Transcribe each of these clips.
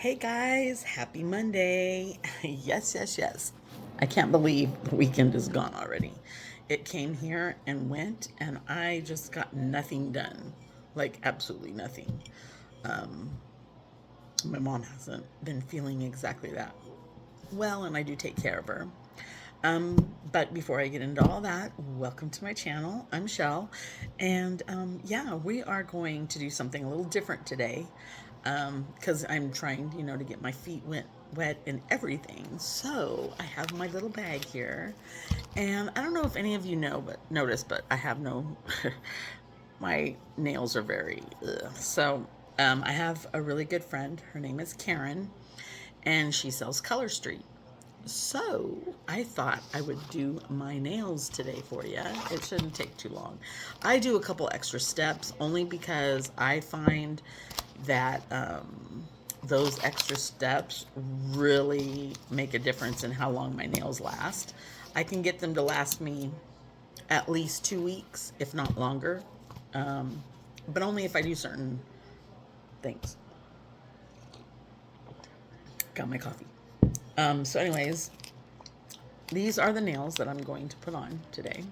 Hey guys, happy Monday. Yes, yes, yes. I can't believe the weekend is gone already. It came here and went, and I just got nothing done. Like, absolutely nothing. Um, my mom hasn't been feeling exactly that well, and I do take care of her. But before I get into all that, welcome to my channel. I'm Shell, and yeah, we are going to do something a little different today because I'm trying, to get my feet wet and everything. So I have my little bag here, and I don't know if any of you know, but notice, but I have no. My nails are very ugh. So I have a really good friend. Her name is Karen, and she sells Colorstreet. So I thought I would do my nails today for you. It shouldn't take too long. I do a couple extra steps only because I find that those extra steps really make a difference in how long my nails last. I can get them to last me at least 2 weeks, if not longer, um, but only if I do certain things. Got my coffee. So, anyways, these are the nails that I'm going to put on today.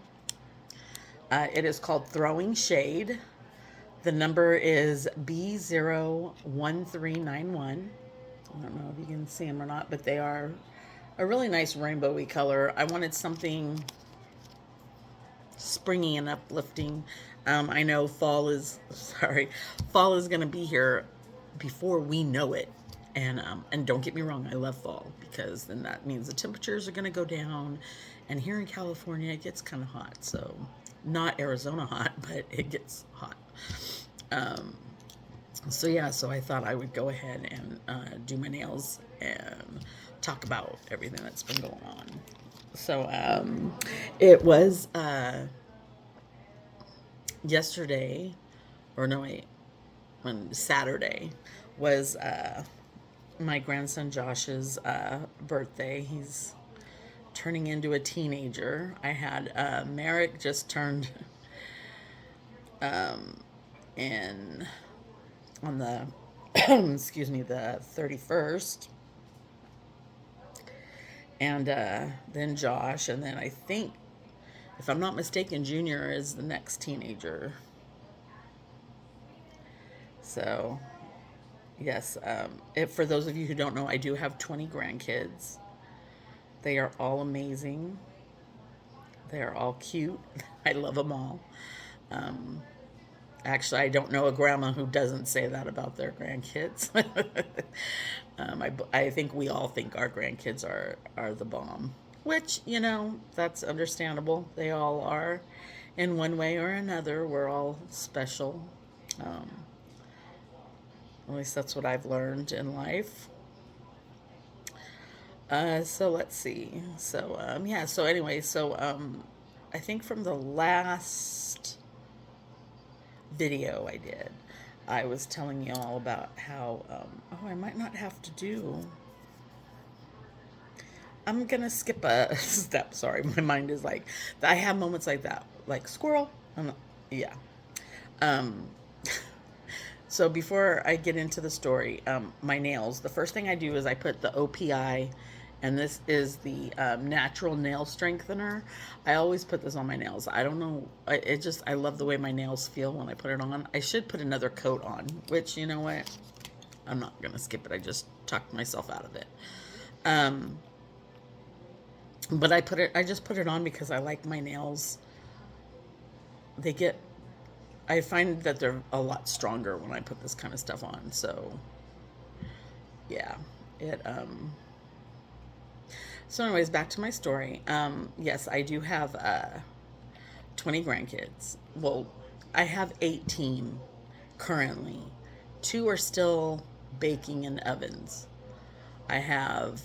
It is called Throwing Shade. The number is B01391. I don't know if you can see them or not, but they are a really nice rainbowy color. I wanted something springy and uplifting. I know fall is going to be here before we know it. And don't get me wrong, I love fall because then that means the temperatures are going to go down. And here in California, it gets kind of hot. So, not Arizona hot, but it gets hot. Um, so, yeah, so I thought I would go ahead and do my nails and talk about everything that's been going on. So, it was yesterday, or no, wait, on Saturday was my grandson Josh's birthday. He's turning into a teenager. I had Merrick just turned in on the excuse me, the 31st, and then Josh, and then I think, if I'm not mistaken, Junior is the next teenager. So yes, for those of you who don't know, I do have 20 grandkids. They are all amazing. They are all cute. I love them all. Um, Actually, I don't know a grandma who doesn't say that about their grandkids. I think we all think our grandkids are the bomb, which, that's understandable. They all are in one way or another. We're all special. Um, at least that's what I've learned in life. So let's see. So yeah. So anyway, I think from the last video I did, I was telling you all about how I might not have to do. I'm gonna skip a step. Sorry, my mind is like, I have moments like that, like squirrel. Yeah. Um, So before I get into the story, my nails, the first thing I do is I put the OPI, and this is the natural nail strengthener. I always put this on my nails. I don't know. I love the way my nails feel when I put it on. I should put another coat on, which, you know what? I'm not going to skip it. I just talked myself out of it. Um, but I just put it on because I like my nails. They get I find that they're a lot stronger when I put this kind of stuff on. So, yeah, it so anyways, back to my story. Yes, I do have 20 grandkids. Well, I have 18 currently. Two are still baking in ovens. I have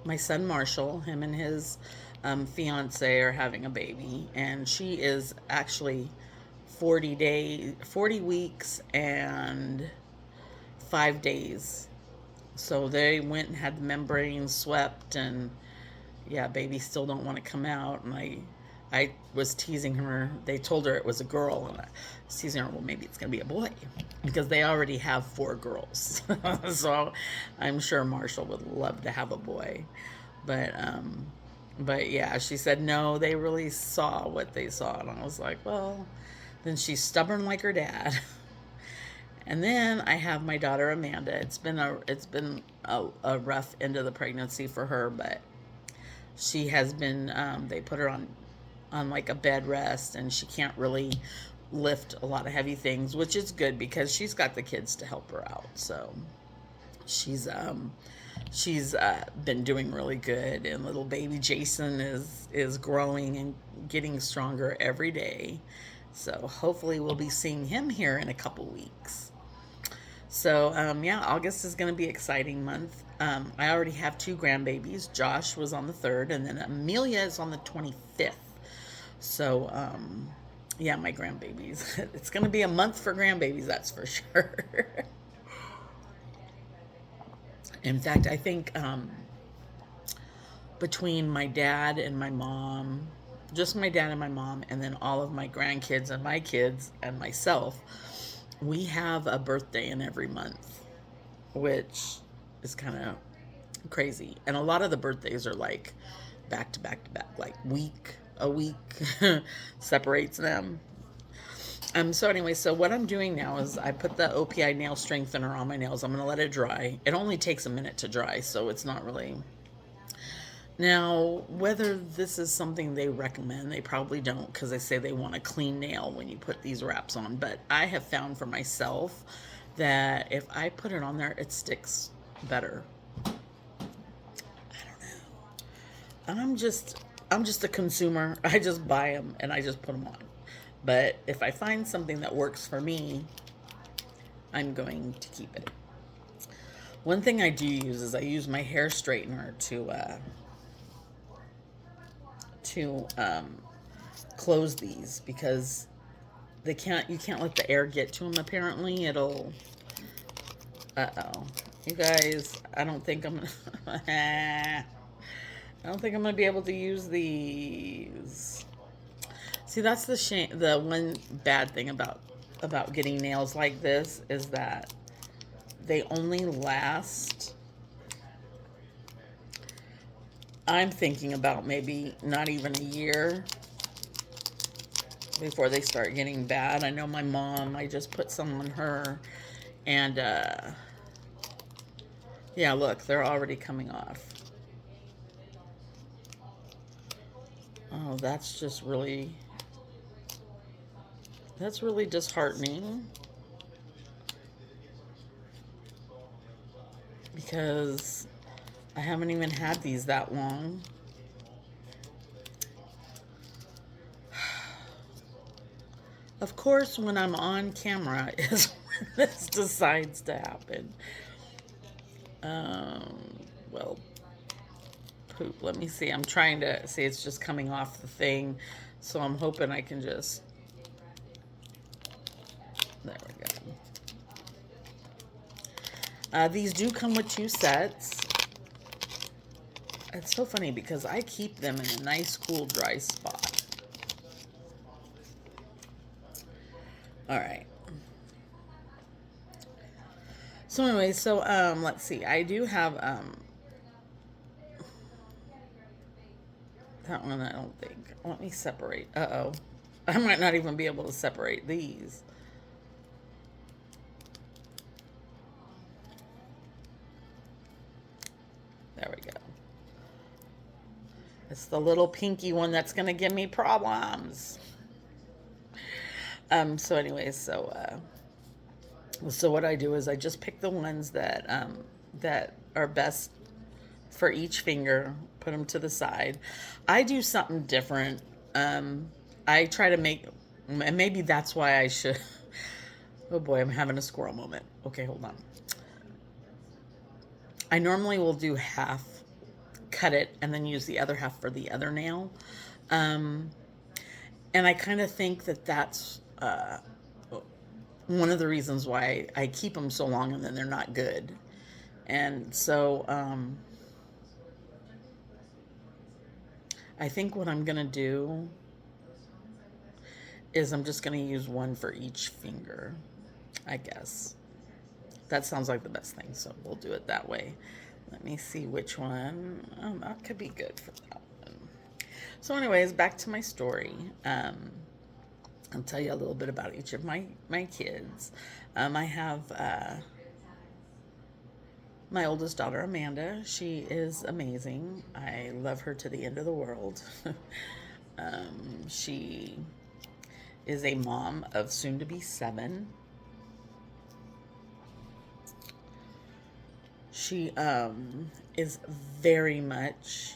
my son Marshall, him and his fiance are having a baby, and she is actually 40 weeks and 5 days. So they went and had the membrane swept, and yeah, babies still don't want to come out, and I I was teasing her. They told her it was a girl, and I was teasing her, well, maybe it's going to be a boy because they already have 4 girls. So I'm sure Marshall would love to have a boy. But, um, but yeah, she said, no, they really saw what they saw. And I was like, well, then she's stubborn like her dad. And then I have my daughter Amanda. It's been a rough end of the pregnancy for her, but she has been they put her on like a bed rest, and she can't really lift a lot of heavy things, which is good because she's got the kids to help her out. So she's been doing really good, and little baby Jason is growing and getting stronger every day. So hopefully we'll be seeing him here in a couple weeks. So yeah, August is going to be an exciting month. I already have 2 grandbabies. Josh was on the 3rd, and then Amelia is on the 25th. So yeah, my grandbabies. It's going to be a month for grandbabies, that's for sure. In fact, I think between my dad and my mom, just my dad and my mom, and then all of my grandkids and my kids and myself, we have a birthday in every month, which is kind of crazy. And a lot of the birthdays are like back to back to back, like a week separates them. So anyway, so what I'm doing now is I put the OPI nail strengthener on my nails. I'm going to let it dry. It only takes a minute to dry, so it's not really. Now, whether this is something they recommend, they probably don't, because they say they want a clean nail when you put these wraps on. But I have found for myself that if I put it on there, it sticks better. I don't know. I'm just a consumer. I just buy them and I just put them on. But if I find something that works for me, I'm going to keep it. One thing I do use is I use my hair straightener to close these, because you can't let the air get to them. Apparently it'll, you guys, I don't think I'm I don't think I'm gonna be able to use these. See, that's the one bad thing about getting nails like this is that they only last, I'm thinking about maybe not even a year before they start getting bad. I know my mom, I just put some on her, and yeah, look, they're already coming off. Oh, that's really disheartening, because I haven't even had these that long. Of course, when I'm on camera is when this decides to happen. Well, poop. Let me see. I'm trying to see. It's just coming off the thing, so I'm hoping I can just. There we go. These do come with 2 sets. It's so funny because I keep them in a nice, cool, dry spot. All right. So anyway, so let's see. I do have that one. I don't think. Let me separate. Uh-oh. I might not even be able to separate these. There we go. It's the little pinky one that's going to give me problems. So anyway, so what I do is I just pick the ones that are best for each finger, put them to the side. I do something different. I try to make, and maybe that's why I should. Oh boy, I'm having a squirrel moment. Okay, hold on. I normally will do half, cut it, and then use the other half for the other nail. And I kind of think that that's one of the reasons why I keep them so long and then they're not good. And so I think what I'm going to do is I'm just going to use one for each finger, I guess. That sounds like the best thing, so we'll do it that way. Let me see which one. Oh, that could be good for that one. So anyways, back to my story. I'll tell you a little bit about each of my kids. I have my oldest daughter, Amanda. She is amazing. I love her to the end of the world. She is a mom of soon to be 7. She is very much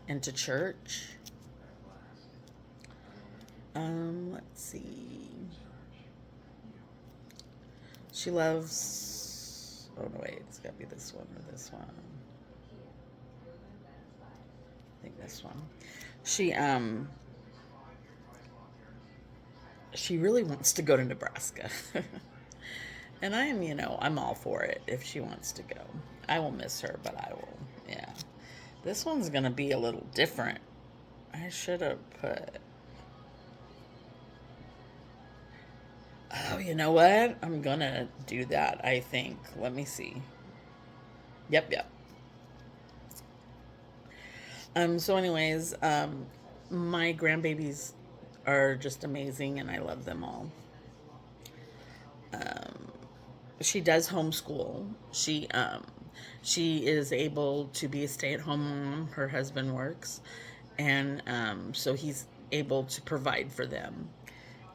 into church. Let's see. She loves. Oh no, wait. It's got to be this one or this one. I think this one. She really wants to go to Nebraska. And I am, I'm all for it if she wants to go. I will miss her, but I will, yeah. This one's going to be a little different. I should have put... Oh, you know what? I'm going to do that, I think. Let me see. Yep. So anyways, my grandbabies are just amazing, and I love them all. She does homeschool. She is able to be a stay-at-home mom. Her husband works, and so he's able to provide for them.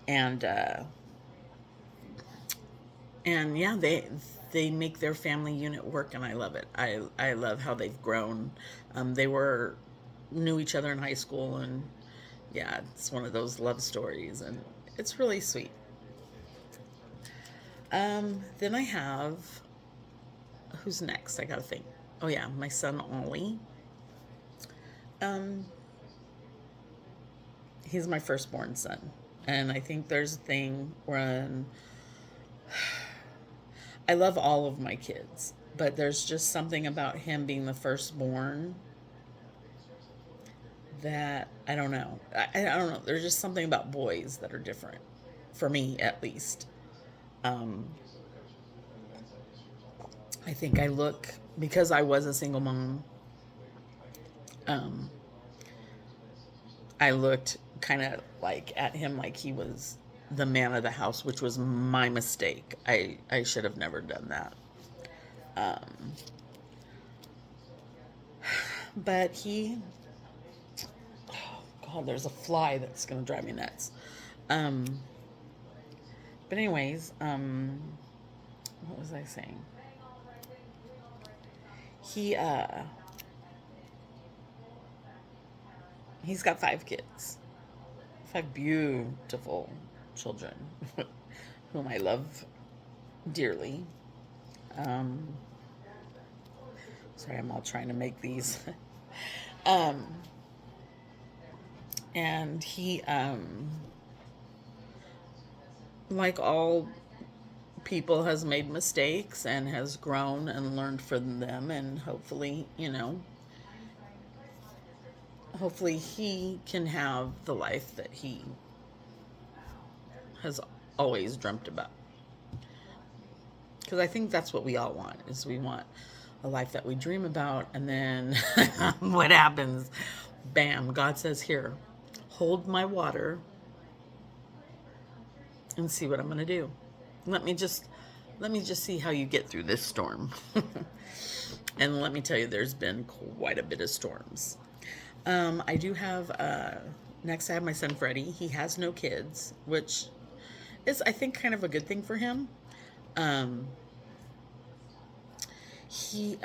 And yeah, they make their family unit work, and I love it. I love how they've grown. They knew each other in high school, and yeah, it's one of those love stories, and it's really sweet. Then I have, who's next? I gotta think. Oh yeah, my son Ollie. Um, he's my firstborn son, and I think there's a thing when I love all of my kids, but there's just something about him being the firstborn that I don't know. I don't know. There's just something about boys that are different, for me at least. Um, I think because I was a single mom, um, I looked kind of like at him like he was the man of the house, which was my mistake. I should have never done that. Um, but oh God, there's a fly that's going to drive me nuts. Um, but anyways, what was I saying? He's got 5 kids, 5 beautiful children, whom I love dearly. Um, sorry, I'm all trying to make these. um, and he, like all people, has made mistakes and has grown and learned from them, and hopefully he can have the life that he has always dreamt about. Because I think that's what we all want, is we want a life that we dream about, and then what happens? Bam, God says, here, hold my water and see what I'm going to do. Let me just see how you get through this storm. And let me tell you, there's been quite a bit of storms. I do have, next I have my son Freddie. He has no kids, which is, I think, kind of a good thing for him. He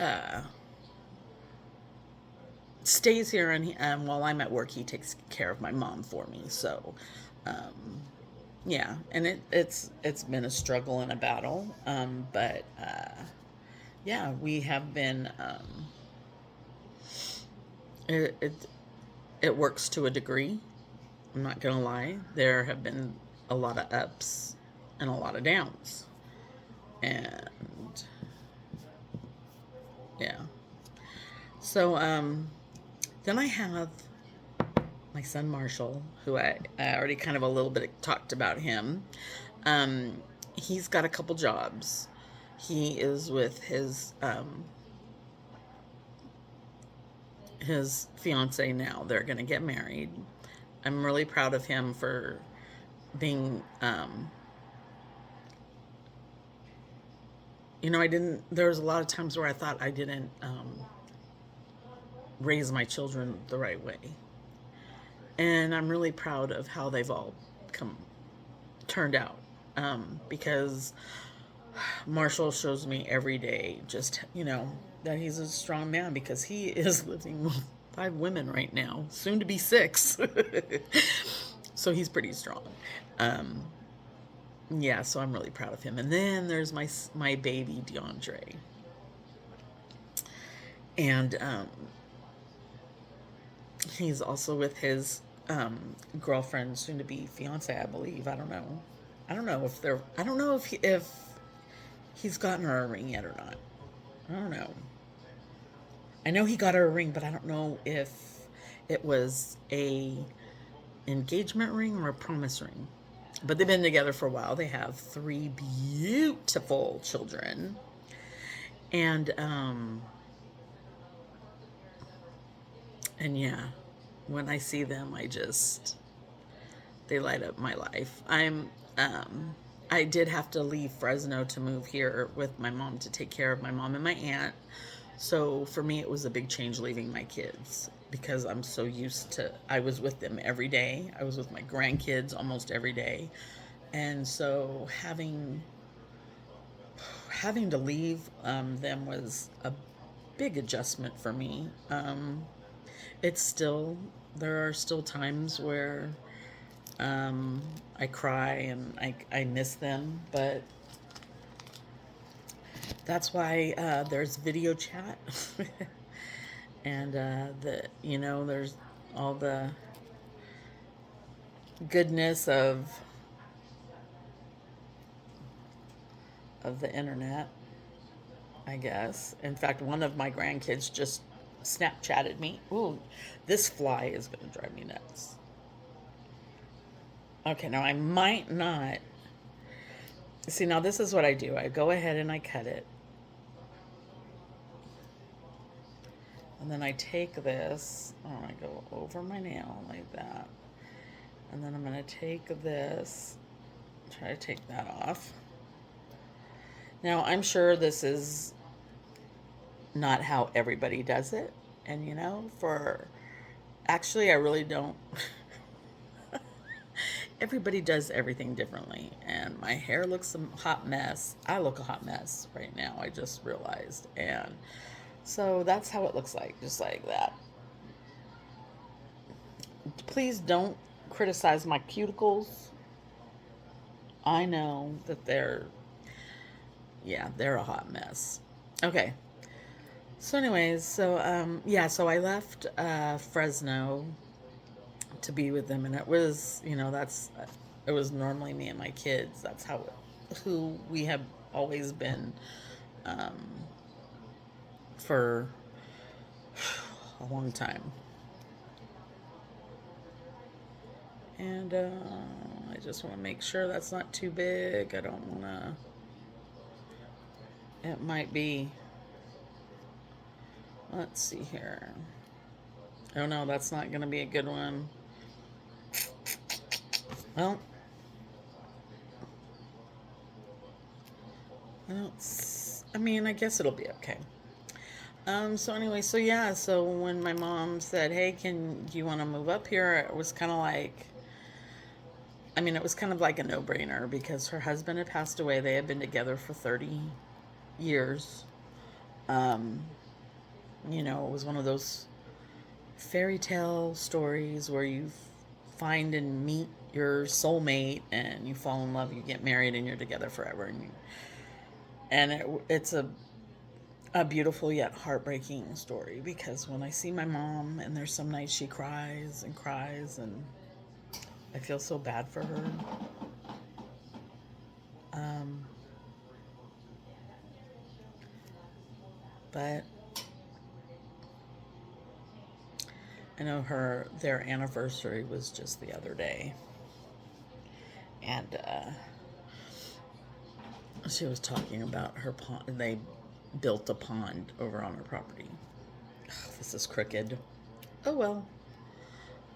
stays here, and while I'm at work, he takes care of my mom for me. So, yeah, and it's been a struggle and a battle, but yeah, we have been. It works to a degree. I'm not gonna lie. There have been a lot of ups and a lot of downs, and yeah. So then I have my son Marshall, who I already kind of a little bit talked about him. He's got a couple jobs. He is with his fiance now. They're going to get married. I'm really proud of him for being, I didn't, there was a lot of times where I thought I didn't raise my children the right way. And I'm really proud of how they've all turned out. Because Marshall shows me every day just, that he's a strong man, because he is living with 5 women right now, soon to be 6. So he's pretty strong. Um, yeah, so I'm really proud of him. And then there's my baby DeAndre, and he's also with his girlfriend, soon to be fiance, I believe. I don't know. I don't know if they're. I don't know if he's gotten her a ring yet or not. I don't know. I know he got her a ring, but I don't know if it was a engagement ring or a promise ring. But they've been together for a while. They have 3 beautiful children, and yeah, when I see them, they light up my life. I did have to leave Fresno to move here with my mom to take care of my mom and my aunt. So for me, it was a big change leaving my kids, because I'm so used to, I was with them every day. I was with my grandkids almost every day. And so having to leave them was a big adjustment for me. It's still, there are still times where I cry and I miss them, but that's why there's video chat. And there's all the goodness of the internet, I guess. In fact, one of my grandkids just Snapchatted me. Ooh, this fly is going to drive me nuts. Okay, now I might not. See, now this is what I do. I go ahead and I cut it. And then I take this, I go over my nail like that. And then I'm going to take this, try to take that off. Now, I'm sure this is not how everybody does it. And, actually, I really don't. Everybody does everything differently. And my hair looks a hot mess. I look a hot mess right now, I just realized. And so that's how it looks like, just like that. Please don't criticize my cuticles. I know that they're a hot mess. Okay. So anyways, so I left Fresno to be with them, and it was, it was normally me and my kids. That's who we have always been for a long time. And I just want to make sure that's not too big. I don't want to. It might be. Let's see here. Oh no, that's not going to be a good one. Well, I guess it'll be okay. So anyway, so when my mom said, "Hey, do you want to move up here?" It was kind of like, it was kind of like a no-brainer, because her husband had passed away. They had been together for 30 years. It was one of those fairy tale stories where you find and meet your soulmate and you fall in love, you get married, and you're together forever. It's a beautiful yet heartbreaking story, because when I see my mom, and there's some nights she cries and cries, and I feel so bad for her. But I know their anniversary was just the other day, and she was talking about her pond. They built a pond over on her property. Ugh, this is crooked. Oh well.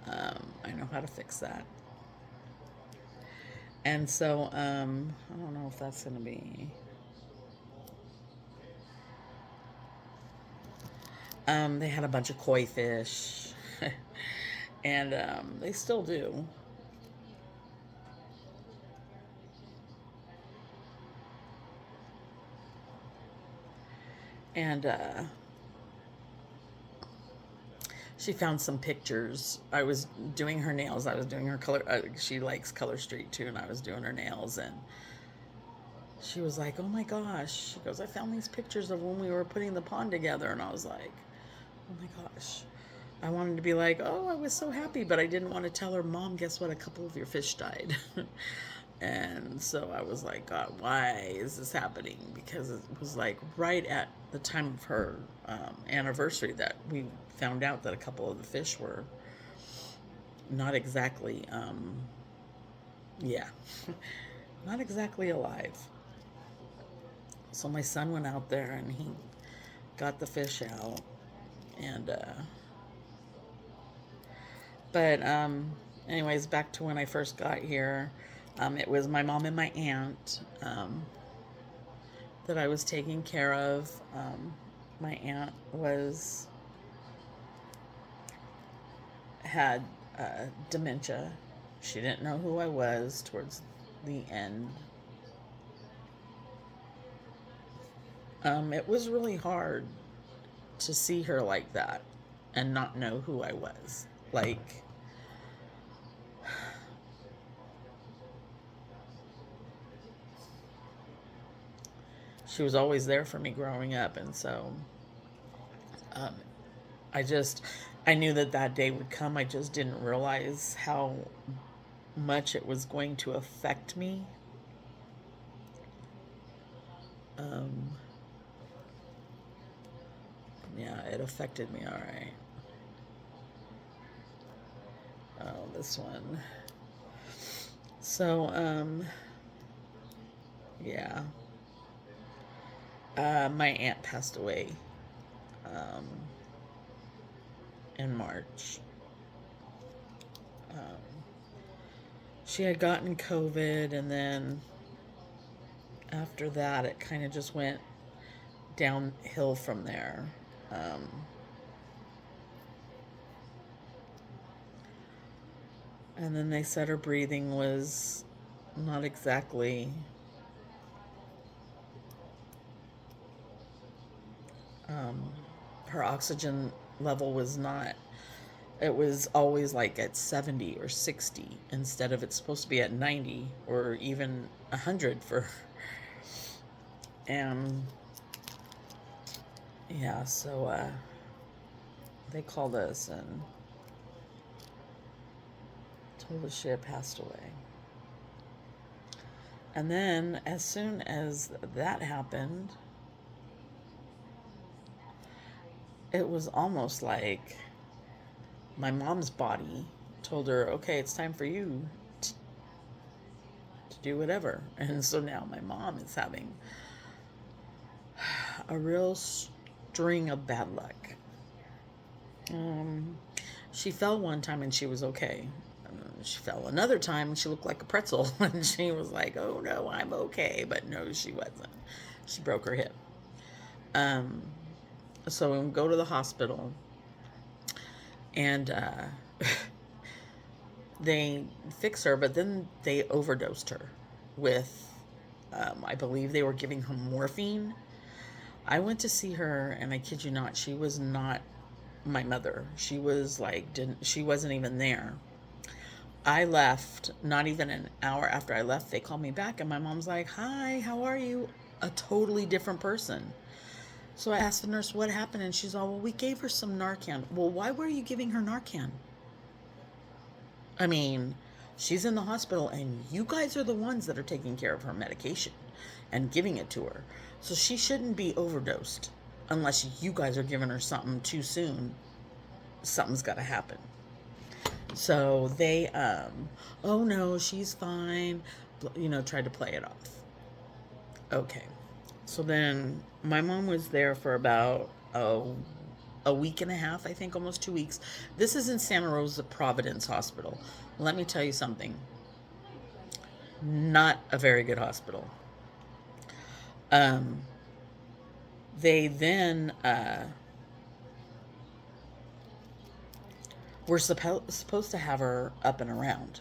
I know how to fix that. And so, I don't know if that's going to be. They had a bunch of koi fish, and they still do. And she found some pictures. I was doing her nails. I was doing her color. She likes Colorstreet too, and I was doing her nails. And she was like, "Oh my gosh!" She goes, "I found these pictures of when we were putting the pond together," and I was like, "Oh my gosh!" I wanted to be like, "Oh, I was so happy," but I didn't want to tell her, "Mom, guess what? A couple of your fish died." And so I was like, God, why is this happening? Because it was like right at the time of her anniversary that we found out that a couple of the fish were not exactly, yeah, not exactly alive. So my son went out there and he got the fish out. And, but, anyways, back to when I first got here. It was my mom and my aunt that I was taking care of. My aunt had dementia. She didn't know who I was towards the end. It was really hard to see her like that and not know who I was. Like, she was always there for me growing up, and so um, I knew that that day would come. I just didn't realize how much it was going to affect me. Um, yeah, it affected me, all right. Oh, this one. So, yeah. My aunt passed away um, in March. Um, she had gotten COVID, and then after that, it kind of just went downhill from there. Um, and then they said her breathing was not exactly um, her oxygen level was not, it was always like at 70 or 60 instead of it's supposed to be at 90 or even 100 for. And yeah, so they called us and told us she had passed away. And then as soon as that happened, it was almost like my mom's body told her, okay, it's time for you to do whatever. And so now my mom is having a real string of bad luck. She fell one time and she was okay. She fell another time and she looked like a pretzel. And she was like, oh no, I'm okay. But no, she wasn't. She broke her hip. So we go to the hospital and they fix her, but then they overdosed her with, I believe they were giving her morphine. I went to see her, and I kid you not, she was not my mother. She was like, she wasn't even there. I left, not even an hour after I left, they called me back, and my mom's like, hi, how are you? A totally different person. So I asked the nurse what happened, and she's all, well, we gave her some Narcan. Well, why were you giving her Narcan? I mean, she's in the hospital, and you guys are the ones that are taking care of her medication and giving it to her. So she shouldn't be overdosed unless you guys are giving her something too soon. something's got to happen. So they, oh no, she's fine, tried to play it off. Okay. So then my mom was there for about a week and a half, I think, almost 2 weeks. This is in Santa Rosa Providence Hospital. Let me tell you something. Not a very good hospital. Um, they then were supposed to have her up and around.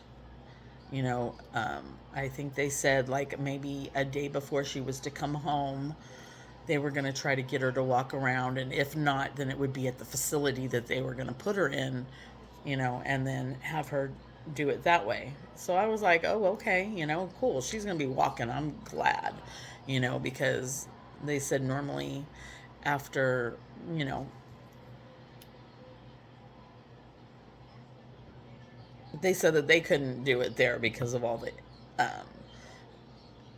I think they said like maybe a day before she was to come home, they were going to try to get her to walk around. And if not, then it would be at the facility that they were going to put her in, and then have her do it that way. So I was like, oh, okay, cool. She's going to be walking. I'm glad, because they said normally after, they said that they couldn't do it there because of all the um,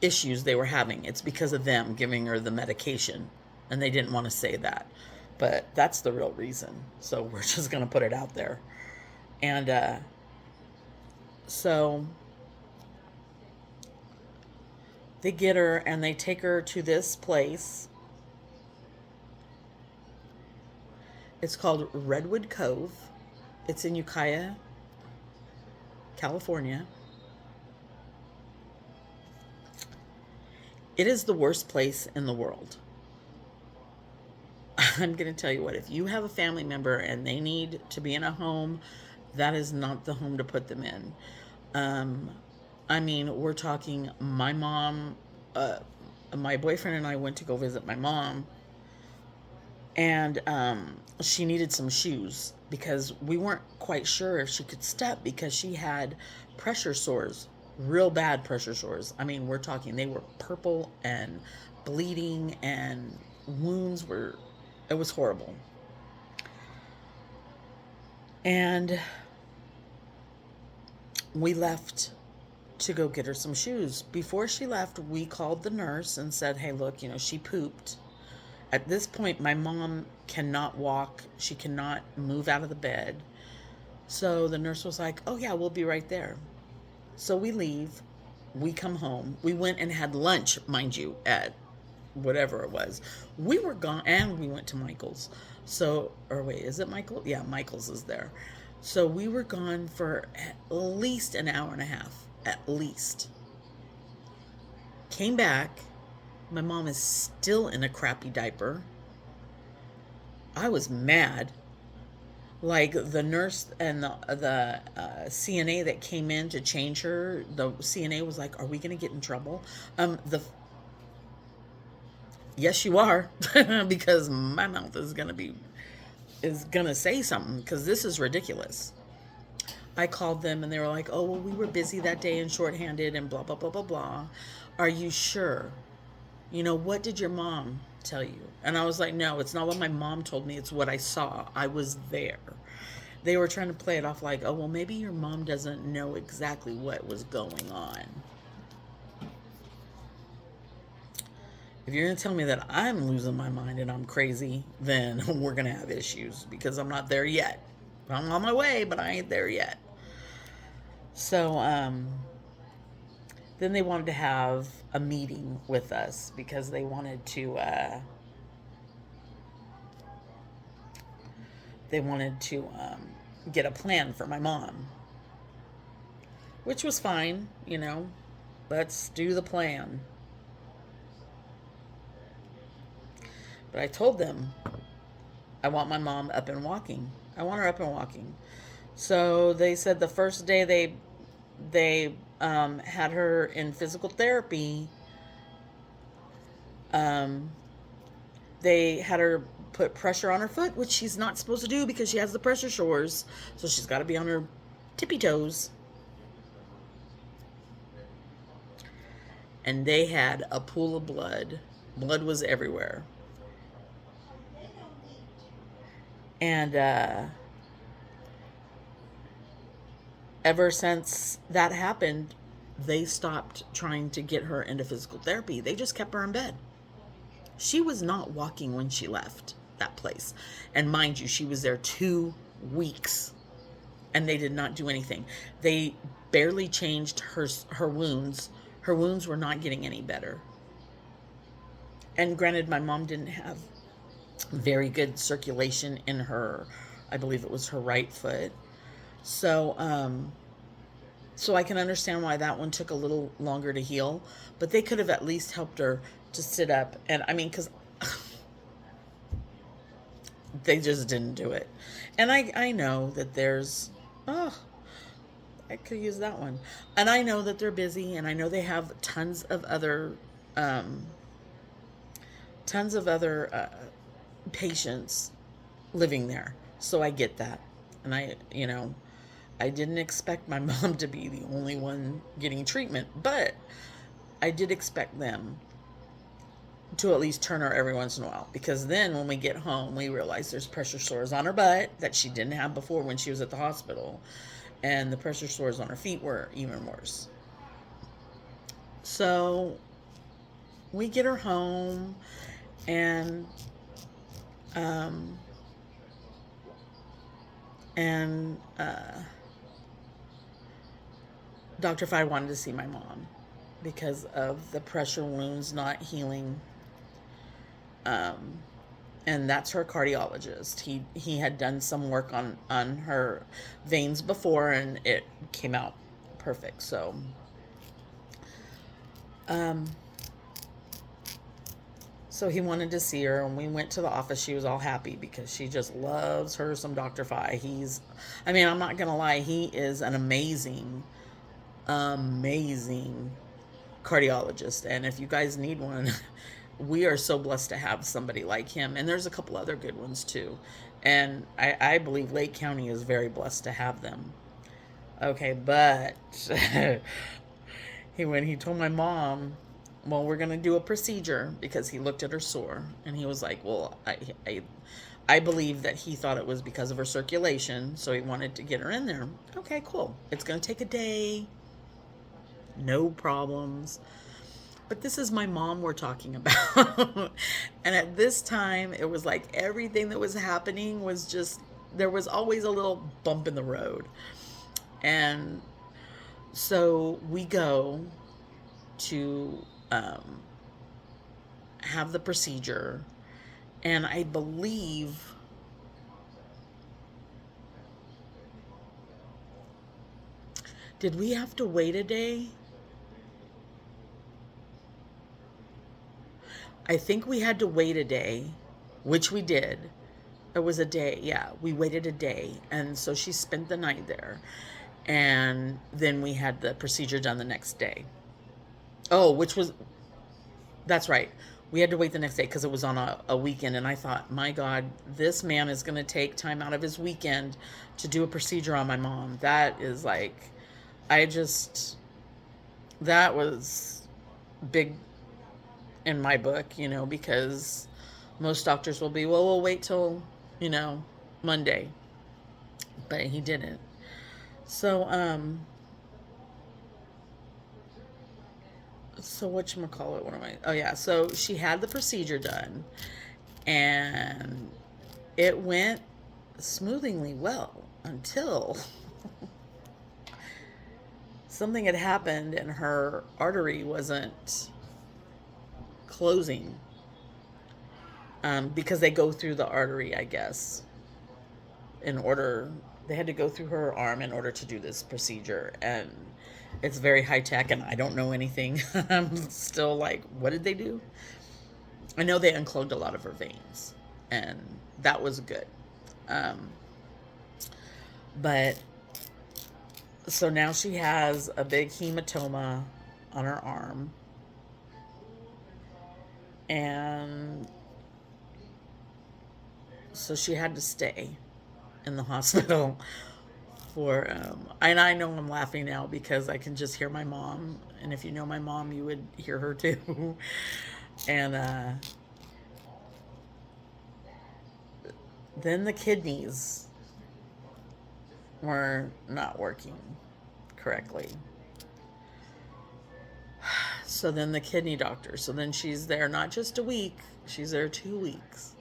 issues they were having. It's because of them giving her the medication, and they didn't want to say that, but that's the real reason. So we're just going to put it out there. And so they get her and they take her to this place. It's called Redwood Cove. It's in Ukiah, California. It is the worst place in the world. I'm going to tell you what, if you have a family member and they need to be in a home, that is not the home to put them in. I mean, we're talking my mom, my boyfriend and I went to go visit my mom, and she needed some shoes because we weren't quite sure if she could step because she had pressure sores, real bad pressure sores. I mean, we're talking they were purple and bleeding, and wounds were, it was horrible. And we left to go get her some shoes. Before she left, we called the nurse and said, hey, look, she pooped. At this point, my mom cannot walk. She cannot move out of the bed. So the nurse was like, oh, yeah, we'll be right there. So we leave. We come home. We went and had lunch, mind you, at whatever it was. We were gone, and we went to Michael's. So, or wait, is it Michael? Yeah, Michael's is there. So we were gone for at least an hour and a half, at least. Came back. My mom is still in a crappy diaper. I was mad. Like the nurse and the CNA that came in to change her, the CNA was like, "Are we going to get in trouble?" Yes, you are, because my mouth is gonna say something because this is ridiculous. I called them and they were like, "Oh, well, we were busy that day and shorthanded and blah blah blah blah blah. Are you sure? What did your mom tell you?" And I was like, "No, it's not what my mom told me. It's what I saw. I was there." They were trying to play it off like, "Oh, well, maybe your mom doesn't know exactly what was going on." If you're going to tell me that I'm losing my mind and I'm crazy, then we're going to have issues because I'm not there yet. I'm on my way, but I ain't there yet. So, then they wanted to have a meeting with us because they wanted to, get a plan for my mom, which was fine, let's do the plan. But I told them I want my mom up and walking. I want her up and walking. So they said the first day they had her in physical therapy, they had her put pressure on her foot, which she's not supposed to do because she has the pressure sores. So she's got to be on her tippy toes. And they had a pool of blood. Blood was everywhere. And ever since that happened, they stopped trying to get her into physical therapy. They just kept her in bed. She was not walking when she left that place. And mind you, she was there 2 weeks, and they did not do anything. They barely changed her wounds. Her wounds were not getting any better. And granted, my mom didn't have very good circulation in her, I believe it was her right foot. So, so I can understand why that one took a little longer to heal, but they could have at least helped her to sit up. And I mean, because they just didn't do it. And I know that there's, oh, I could use that one. And I know that they're busy, and I know they have um, tons of other patients living there. So I get that. And I didn't expect my mom to be the only one getting treatment, but I did expect them to at least turn her every once in a while, because then when we get home, we realize there's pressure sores on her butt that she didn't have before when she was at the hospital, and the pressure sores on her feet were even worse. So we get her home, and um, and Dr. Phi wanted to see my mom because of the pressure wounds not healing. Um, and that's her cardiologist. He had done some work on her veins before, and it came out perfect. Um, so he wanted to see her, and we went to the office. She was all happy because she just loves her some Dr. Phi. I mean, I'm not gonna lie, he is an amazing cardiologist. And if you guys need one, we are so blessed to have somebody like him. And there's a couple other good ones too. And I believe Lake County is very blessed to have them. Okay, but when he told my mom, well, we're gonna do a procedure, because he looked at her sore and he was like, well, I believe that he thought it was because of her circulation, so he wanted to get her in there. Okay, cool. It's gonna take a day. No problems. But this is my mom we're talking about. And at this time, it was like everything that was happening was just, there was always a little bump in the road. And so we go to have the procedure. And I believe, did we have to wait a day? I think we had to wait a day, which we did. It was a day, yeah. We waited a day, and so she spent the night there. And then we had the procedure done the next day. Oh, that's right. We had to wait the next day because it was on a weekend, and I thought, my God, this man is going to take time out of his weekend to do a procedure on my mom. That is like, I just, that was big in my book, because most doctors will be, well, we'll wait till, Monday. But he didn't. So, whatchamacallit, what am I? Oh, yeah. So she had the procedure done, and it went smoothly well until something had happened and her artery wasn't closing, because they go through the artery, I guess, they had to go through her arm in order to do this procedure. And it's very high tech, and I don't know anything. I'm still like, what did they do? I know they unclogged a lot of her veins, and that was good. Um, but so now she has a big hematoma on her arm, and so she had to stay in the hospital for, and I know I'm laughing now because I can just hear my mom, and if you know my mom, you would hear her too. And then the kidneys were not working correctly. So then the kidney doctor, so then she's there not just a week, she's there 2 weeks.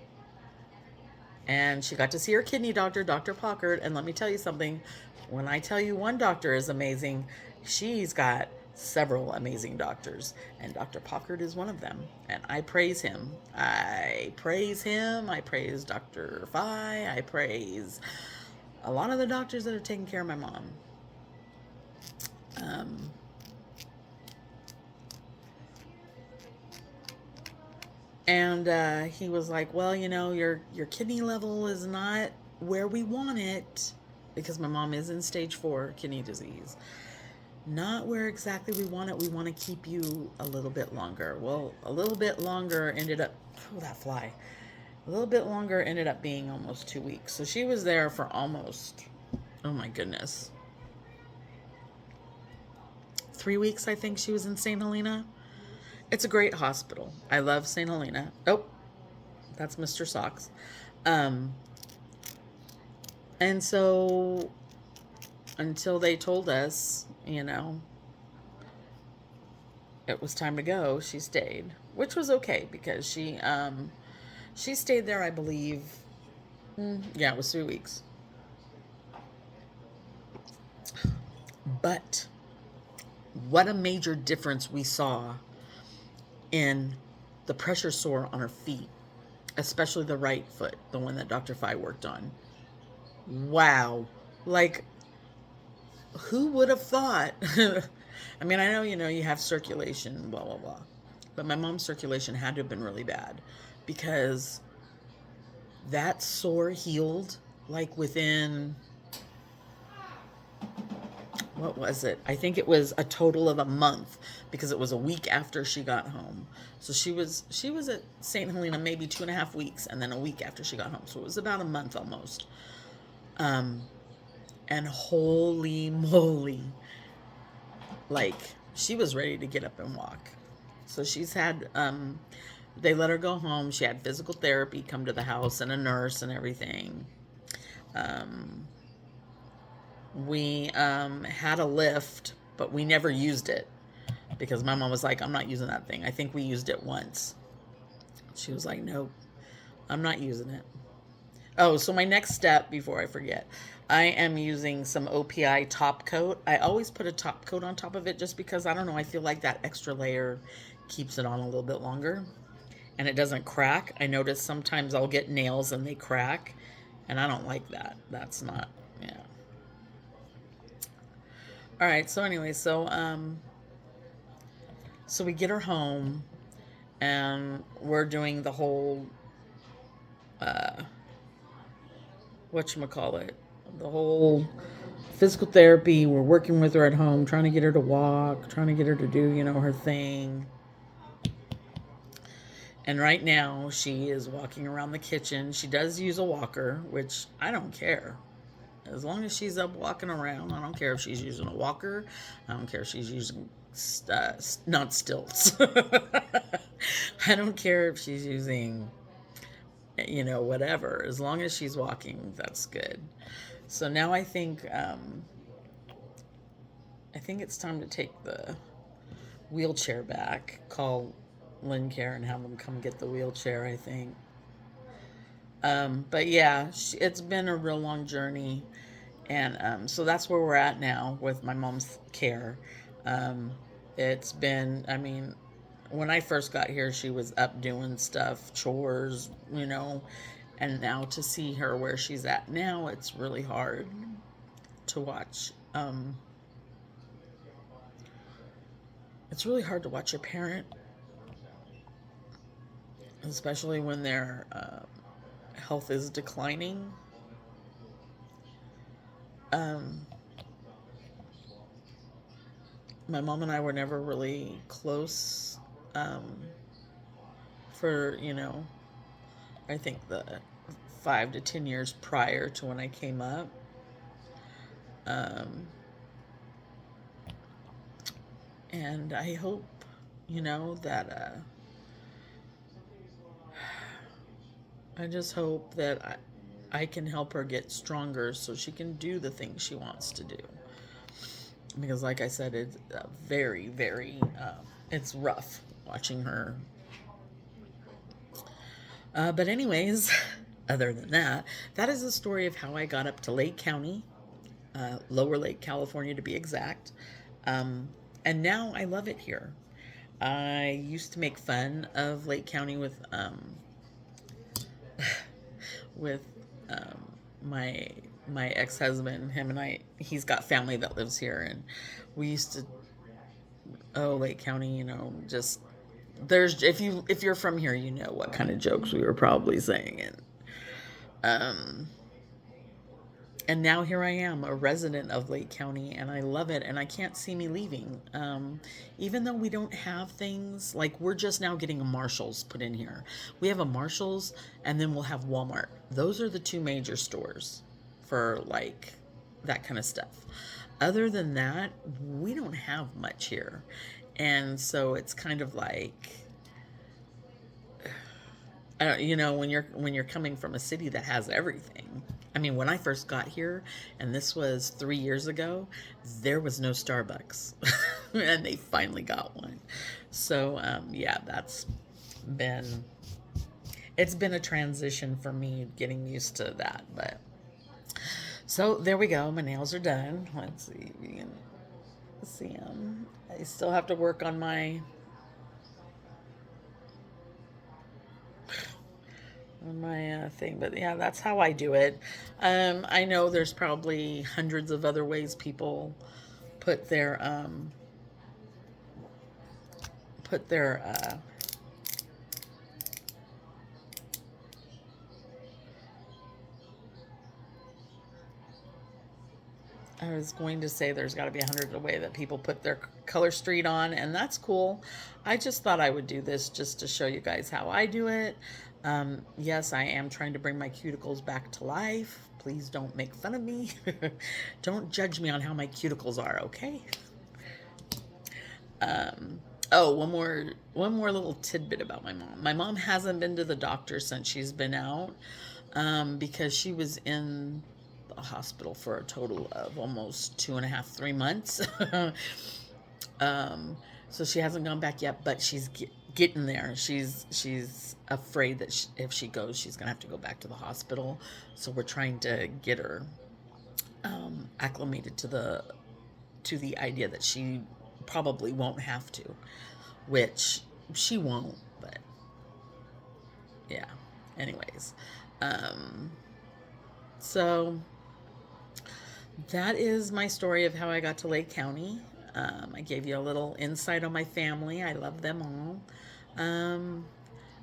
And she got to see her kidney doctor, Dr. Pockard. And let me tell you something, when I tell you one doctor is amazing, she's got several amazing doctors, and Dr. Pockard is one of them. And I praise him. I praise him. I praise Dr. Phi. I praise a lot of the doctors that are taking care of my mom. Um, and he was like, "Well, your kidney level is not where we want it, because my mom is in stage 4 kidney disease. Not where exactly we want it. We want to keep you a little bit longer." Well, a little bit longer ended up, oh, that fly. A little bit longer ended up being almost 2 weeks. So she was there for almost, oh my goodness, 3 weeks, I think she was in St. Helena. It's a great hospital. I love St. Helena. Oh, that's Mr. Socks. Um, and so until they told us, it was time to go, she stayed, which was okay because she stayed there, I believe. Yeah, it was 3 weeks. But what a major difference we saw in the pressure sore on her feet, especially the right foot, the one that Dr. Phi worked on. Wow. Like, who would have thought? I mean, I know, you have circulation, blah, blah, blah. But my mom's circulation had to have been really bad because that sore healed like within, what was it? I think it was a total of a month because it was a week after she got home. So she was at St. Helena maybe 2.5 weeks, and then a week after she got home. So it was about a month almost. Um, and holy moly, like, she was ready to get up and walk. So she's had, they let her go home. She had physical therapy come to the house and a nurse and everything. Um, we had a lift, but we never used it because my mom was like, "I'm not using that thing." I think we used it once. She was like, "Nope, I'm not using it." Oh, so my next step before I forget, I am using some OPI top coat. I always put a top coat on top of it just because, I don't know, I feel like that extra layer keeps it on a little bit longer and it doesn't crack. I notice sometimes I'll get nails and they crack, and I don't like that. That's not, yeah. All right, so anyway, so we get her home and we're doing the whole uh whatchamacallit, the whole physical therapy. We're working with her at home, trying to get her to walk, trying to get her to do, her thing. And right now, she is walking around the kitchen. She does use a walker, which I don't care. As long as she's up walking around, I don't care if she's using a walker. I don't care if she's using, not stilts. I don't care if she's using, whatever. As long as she's walking, that's good. So now I think it's time to take the wheelchair back. Call Lincare and have them come get the wheelchair, I think. But yeah, it's been a real long journey. And so that's where we're at now with my mom's care. Um, it's been, I mean, when I first got here, she was up doing stuff, chores, and now to see her where she's at now, it's really hard to watch. It's really hard to watch your parent, especially when their health is declining. Um, my mom and I were never really close um, for, I think the 5 to 10 years prior to when I came up. Um, and I hope, that I just hope that I can help her get stronger so she can do the things she wants to do. Because, like I said, it's very, very, it's rough watching her. But anyways, other than that, that is the story of how I got up to Lake County, Lower Lake, California to be exact. Um, and now I love it here. I used to make fun of Lake County with um, my my ex-husband. Him and I, he's got family that lives here, and we used to, oh, Lake County, just there's, if you're from here, you know what kind of jokes we were probably saying. Um and now here I am, a resident of Lake County, and I love it, and I can't see me leaving. Even though we don't have things, like we're just now getting a Marshalls put in here. We have a Marshalls, and then we'll have Walmart. Those are the two major stores for like that kind of stuff. Other than that, we don't have much here. And so it's kind of like, I don't, when you're coming from a city that has everything. I mean, when I first got here, and this was 3 years ago, there was no Starbucks, and they finally got one. So yeah, been it's been a transition for me getting used to that. But so there we go. My nails are done. Let's see. You can see them. I still have to work on my thing, but yeah, that's how I do it. I know there's probably hundreds of other ways people put their I was going to say there's got to be hundreds of ways that people put their Colorstreet on, and that's cool. I just thought I would do this just to show you guys how I do it. Yes, I am trying to bring my cuticles back to life. Please don't make fun of me. Don't judge me on how my cuticles are, okay? Oh, one more little tidbit about my mom. My mom hasn't been to the doctor since she's been out, because she was in the hospital for a total of almost 2.5, 3 months. So she hasn't gone back yet, but she's getting there. She's afraid that if she goes, she's gonna have to go back to the hospital. So we're trying to get her acclimated to the idea that she probably won't have to, which she won't. But yeah. Anyways, so that is my story of how I got to Lake County. I gave you a little insight on my family. I love them all.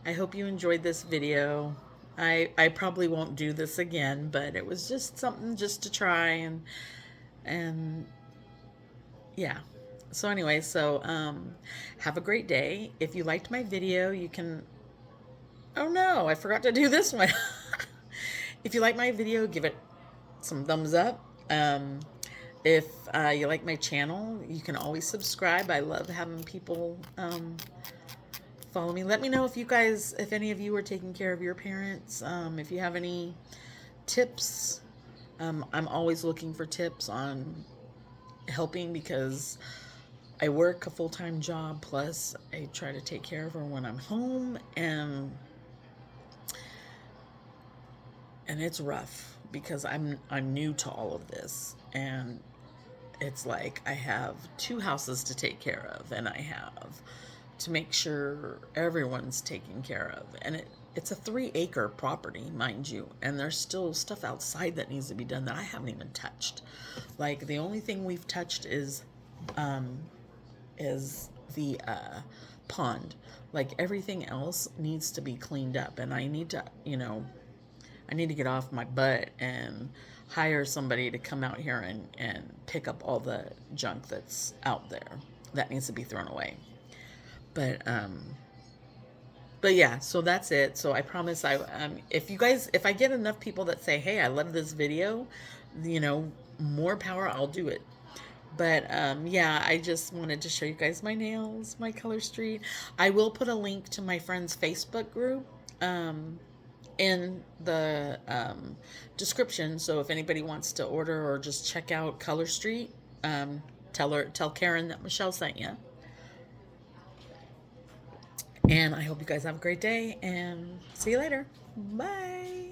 I hope you enjoyed this video. I probably won't do this again, but it was just something just to try, and yeah. So anyway, have a great day. If you liked my video, you can, oh no, I forgot to do this one. If you like my video, give it some thumbs up. If you like my channel, you can always subscribe. I love having people follow me. Let me know if any of you are taking care of your parents. If you have any tips, I'm always looking for tips on helping, because I work a full-time job, plus I try to take care of her when I'm home, and it's rough because I'm new to all of this, and it's like I have 2 houses to take care of, and I have to make sure everyone's taken care of, and it's a 3-acre property, mind you, and there's still stuff outside that needs to be done that I haven't even touched. Like, the only thing we've touched is the pond. Like, everything else needs to be cleaned up, and I need to get off my butt and hire somebody to come out here and pick up all the junk that's out there that needs to be thrown away. But yeah, so that's it. So I promise if I get enough people that say, hey, I love this video, more power, I'll do it. But yeah, I just wanted to show you guys my nails, my Colorstreet. I will put a link to my friend's Facebook group in the description. So if anybody wants to order or just check out Colorstreet, tell Karen that Michelle sent you. And I hope you guys have a great day, and see you later. Bye.